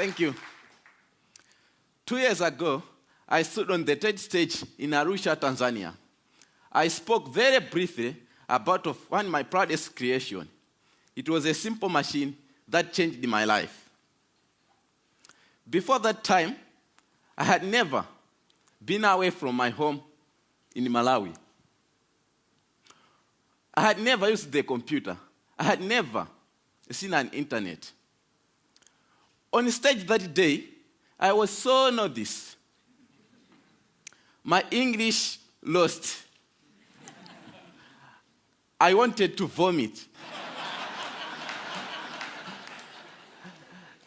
Thank you. 2 years ago, I stood on the TED stage in Arusha, Tanzania. I spoke very briefly about one of my proudest creations. It was a simple machine that changed my life. Before that time, I had never been away from my home in Malawi. I had never used the computer. I had never seen an internet. On stage that day, I was so nervous. My English lost. I wanted to vomit.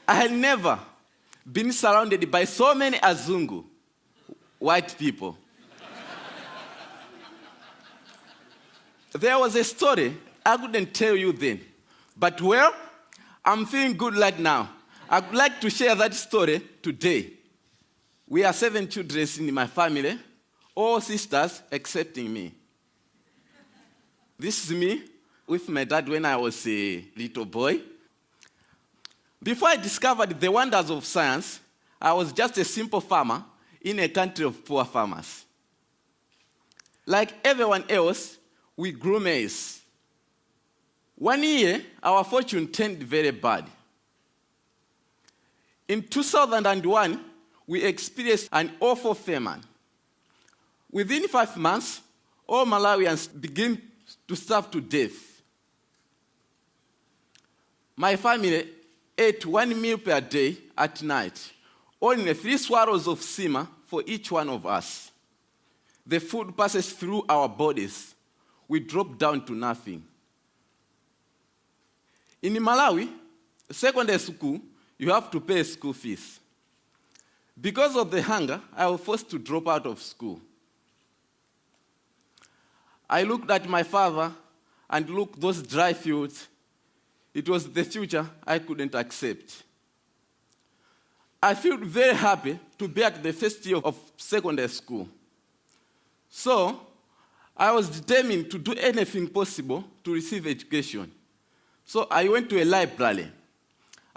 I had never been surrounded by so many Azungu, white people. There was a story I couldn't tell you then, but well, I'm feeling good right now. I'd like to share that story today. We are 7 children in my family, all sisters excepting me. This is me with my dad when I was a little boy. Before I discovered the wonders of science, I was just a simple farmer in a country of poor farmers. Like everyone else, we grew maize. One year, our fortune turned very bad. In 2001, we experienced an awful famine. Within 5 months, all Malawians began to starve to death. My family ate 1 meal per day at night, only 3 swallows of sima for each one of us. The food passes through our bodies. We drop down to nothing. In Malawi, secondary school, you have to pay school fees. Because of the hunger, I was forced to drop out of school. I looked at my father and looked at those dry fields. It was the future I couldn't accept. I felt very happy to be at the first year of secondary school. So, I was determined to do anything possible to receive education. So I went to a library.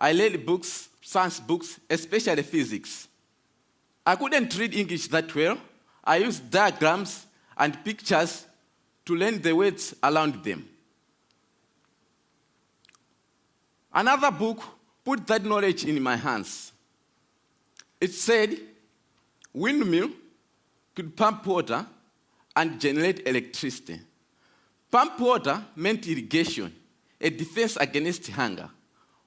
I read books, science books, especially physics. I couldn't read English that well. I used diagrams and pictures to learn the words around them. Another book put that knowledge in my hands. It said, windmill could pump water and generate electricity. Pump water meant irrigation, a defense against hunger,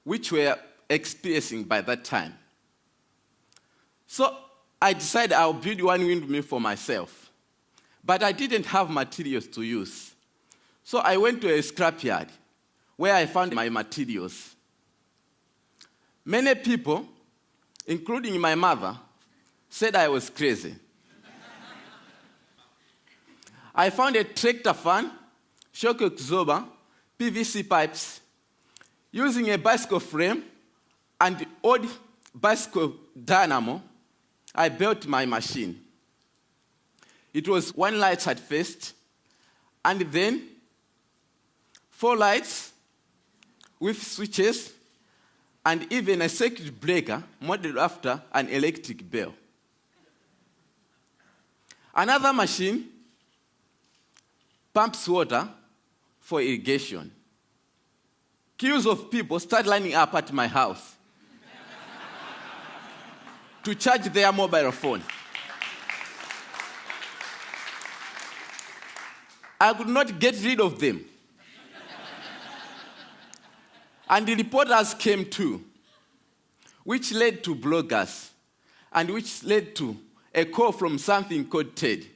which we were experiencing by that time. So I decided I'll build one windmill for myself. But I didn't have materials to use. So I went to a scrapyard where I found my materials. Many people, including my mother, said I was crazy. I found a tractor fan, shock absorber, PVC pipes. Using a bicycle frame and old bicycle dynamo, I built my machine. It was 1 light at first, and then 4 lights with switches, and even a circuit breaker modeled after an electric bell. Another machine pumps water for irrigation. Queues of people start lining up at my house to charge their mobile phone. I could not get rid of them. And the reporters came too, which led to bloggers, and which led to a call from something called TED.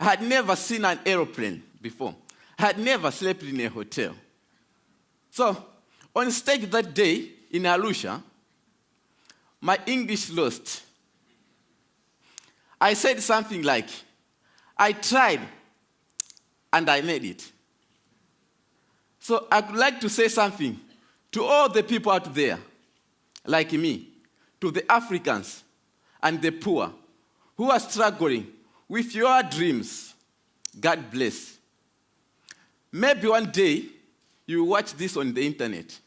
I had never seen an aeroplane before. I had never slept in a hotel. So, on stage that day in Arusha, my English lost. I said something like, I tried and I made it. So I would like to say something to all the people out there, like me, to the Africans and the poor who are struggling with your dreams. God bless. Maybe one day you will watch this on the internet.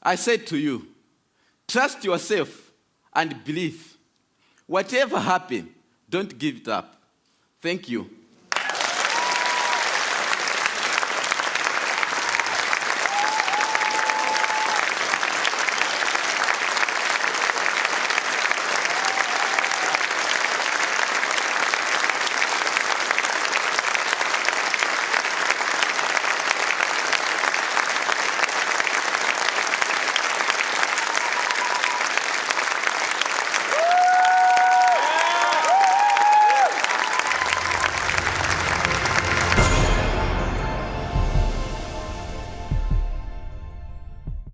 I said to you, Trust yourself and believe. Whatever happens, don't give it up. Thank you.